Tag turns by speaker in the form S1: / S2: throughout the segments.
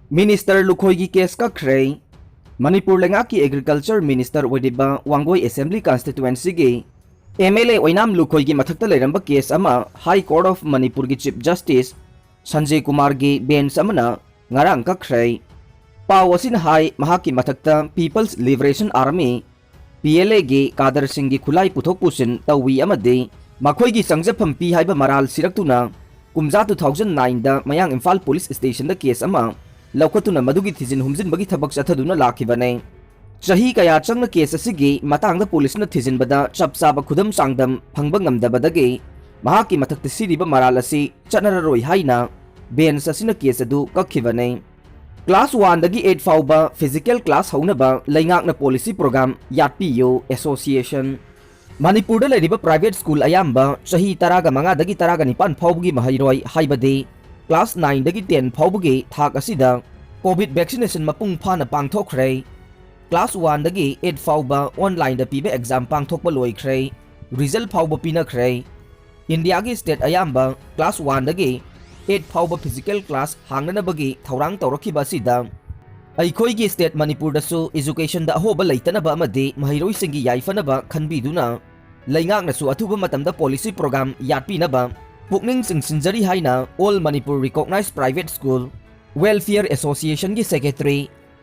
S1: Minister Lukhoigi case kakhrei Manipur Leingakki Agriculture Minister Wediba Wangoi Assembly Constituency gi MLA Oinam Lukhoigi mathakta leiramba case ama High Court of Manipur gi Chief Justice Sanjay Kumar gi bench amana ngarang kakhrei pau asin hai mahaki mathakta People's Liberation Army PLA gi Kader Singh gi khulai puthok pusin tawi amade makhoi gi sangjapam pi haiba maral siraktuna kumja 2009 da Mayang Imphal Police Station da case ama लौकतुना मदुगी थिजिन हुमजिन बगी थबक चथदुना लाखिबने चाही कया चंगना case असिगी मतांगदा पुलिसना थिजिनबदा चपचाबा खुदम चांगदम फंगबा ngamdabadagi mahaki mathakta siriba maral asi chanararoi haina bench asina case अदु कखिबने class 1 दगी 8 फाउबा physical class Hounaba Leingakna policy program Yatpiyu association Manipur da leriba private school ayamba चाही तरागा मंगा दगी तरागा निपान फाउबगी mahiroi haibadi Class 9 dagi 10 फाउबगी थाक असिदा Covid vaccination मपुंग फाना पांगथोखरे Class 1 dagi 8 फाउबा ऑनलाइन दा पीबे एग्जाम पांगथोकबा लोइखरे रिजल्ट फाउबा पिनखरे इंडिया की स्टेट अयाम्बा Class 1 dagi 8 फाउबा फिजिकल क्लास हांगनबगी थौरांग तौरखिबा असिदा अइखोइगी स्टेट मणिपुर दसु एजुकेशन दा अहोबा लैतनबा अमदि महिरोइ सिंगी याइफनबा खनबिदुना लैंगाकनसु अथुबा मतमदा पॉलिसी प्रोग्राम याटपिनबा पुकनिंग सिंसिंजरी हाइना All Manipur Recognised Private School Welfare Association की सेक्रेटरी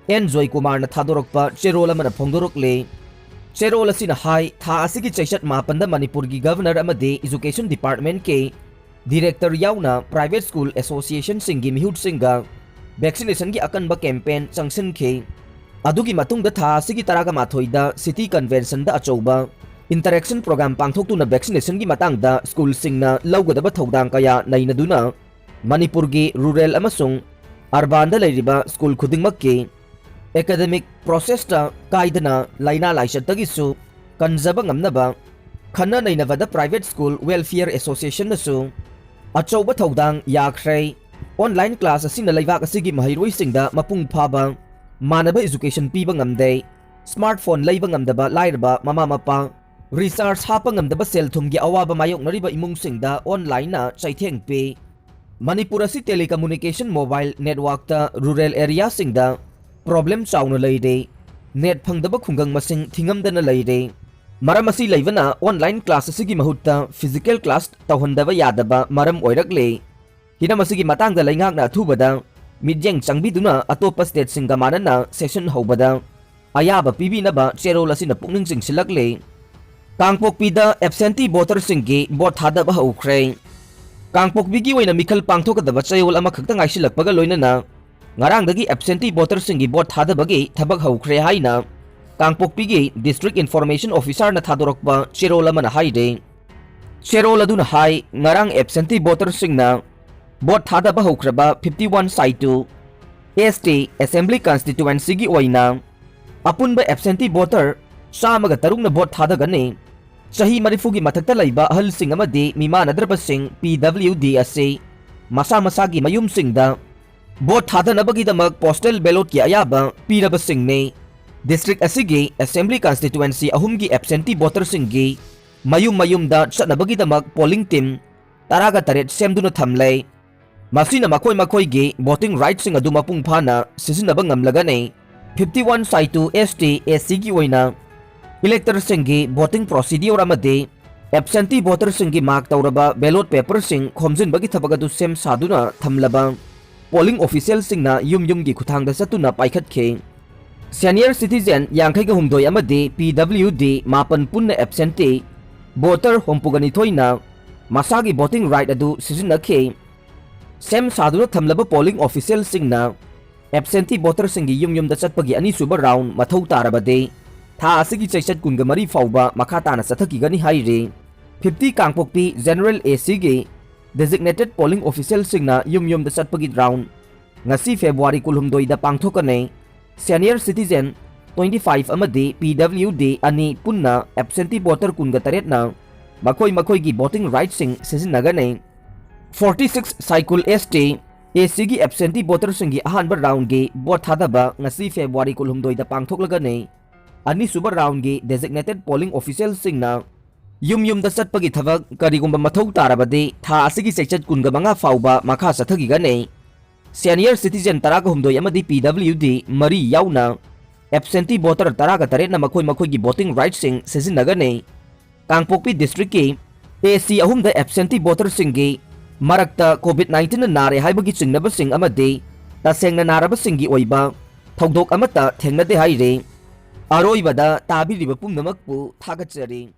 S1: एन जॉय कुमार न थादोरकपा चेरोल अमना फोंदोरकले चेरोल असिना हाई था असिगी चैशत मापंदा मणिपुर की गवर्नर अमदे एजुकेशन डिपार्टमेंट के डायरेक्टर याउना प्राइवेट स्कूल एसोसिएशन सिंगी मिहुट सिंगा वैक्सीनेशन की अकनबा कैंपेन चंगसिनखे अदुगी मतुंगदा था असिगी तरागा माथोइदा सिटी कन्वेंशन दा अचौबा इंटरेक्शन प्रोग्राम पांगथोक्तुना वैक्सीनेशन की मातांगदा स्कूल सिंगना लौगदबा थौदांग कया नैनदुना मणिपुर की रूरल अमसुंग अर्बान दा लैरिबा स्कूल खुदिंगमक के एकेडमिक प्रोसेस ता काइदना लाइना लाइशतगिसु कंजबा ngamnaba खन्ना नैनबदा प्राइवेट स्कूल वेलफेयर एसोसिएशन नसु अचौबा थौदांग याखरे ऑनलाइन क्लास असिना लैबाक असिगी महिरोइ सिंगदा मपुंग फाबा मानबा एजुकेशन पीबा ngamde स्मार्टफोन लैबा ngamdaba लाइरबा ममा मपा रिचार्ज हापा ngamdaba सेल थुमगी अवाबा मायोकनरिबा इमुंग सिंगदा ऑनलाइन ना चाइथेंग पे मणिपुर असि टेलीकम्युनिकेशन मोबाइल नेटवर्क ता रूरल एरिया सिंगदा प्रॉब्लम चाउना लैरे नेट फंगदबा खुंगंग मसिंग थिंगमदना लैरे मरम असि लैबना ऑनलाइन क्लास असिगी महुत्ता फिजिकल क्लास तौहंदबा यादबा मरम ओइरकले हिनम असिगी मतंगदा लैंगाकना अथुबदा मिजेंग चंगबिदुना अतोपा स्टेट सिंगा मानना सेशन हौबदा अयाबा पीबीनबा चेरोल असिना पुकनिंग सिंगसिलकले कांगपोकपीदा एब्सेंटी वोटर सिंगी वोट थादबा हौख्रे कांगपोकपीगी ओइना मिखल पांगथोकदबा चयोल अमा खक्ता ngaisilakpaga loinana ngarangdagi absentee voter singi vote thadabagi thabak haukhre haina कांगपोकपीगी डिस्ट्रिक्ट इन्फॉर्मेशन ऑफिसर ना थादोरकपा चेरोल अमना हाइदे चेरोल अदुना हाई ngarang absentee voter singna vote thadaba haukraba 51 saitu ST assembly constituency gi oina apunba absentee voter सामगा तरुंगना vote थादगने चाही मरिफुगी मथक्ता लैबा अहल सिंग अमदे मिमानद्रबा सिंग PWD असे मसा मसागी मयुम सिंगदा vote थादनबगिदमक पोस्टल बैलेट की अयाबा पीरबा सिंगने डिस्ट्रिक्ट असिगी असेंबली कॉन्स्टिट्यूएंसी अहुमगी एब्सेंटी वोटर सिंगी मयुम मयुमदा चटनबगिदमक पोलिंग टीम तरागा तरेट सेमदुना थमले मसिना मखोय मखोयगी वोटिंग राइट सिंग अदु मपुंग फाना सिजिनबा ngamlagane 51 साइटु ST SC की ओइना इलेक्टर सिंगी वोटिंग प्रोसीड्यूर अमदे एब्सेंटी वोटर सिंगी मार्क तौरबा बैलेट पेपर सिंग खोमजिनबगी थबगदु सेम सादुना थमलबा पोलिंग ऑफिशियल सिंगना युम युमगी खुथांगदा सतुना पाइखतखे सीनियर सिटीजन यांखैगा हुमदोय अमदे PWD मापन पुन्ना एब्सेंटी वोटर होमपुगनी थोइना मसागी वोटिंग राइट अदु सिजिनखे सेम सादुना थमलबा पोलिंग ऑफिशियल सिंगना एब्सेंटी वोटर सिंगी युम युमदा चटपगी अनी सुबर राउंड मथौ तारबदे था असिगी चैसत कुंगा मरी फाउबा मखाताना सथकीगनी हाइरे 50 कांगपोकपी जनरल AC गे डेजिग्नेटेड पोलिंग ऑफिशियल सिंगना युम युमदा चटपगी round ngasi February kulhumdoi da pangthokane senior citizen 25 amadi PWD ani punna absentee voter kunga taret na makoi gi voting rights sing sizinagane 46 cycle ST AC gi absentee voter singi ahanba round ge vote thadaba ngasi February kulhumdoi da pangthoklagane ani suba round ge designated polling official singna yum da satpagi thabak karigumba mathau tarabade tha asigi sechat kunga manga fauba makha sathagi gane senior citizen taraga humdoi amadi PWD mari yauna absentee voter taraga taret na makhoi gi voting rights sing sizinagani Kangpokpi district ki AC ahumda absentee voter singi marakta COVID-19 na nare haibagi chingnaba sing amadi taseng na naraba singi oiba thogdok amata thengnade haire aroibada tabiriba pumnamakpu thagatsari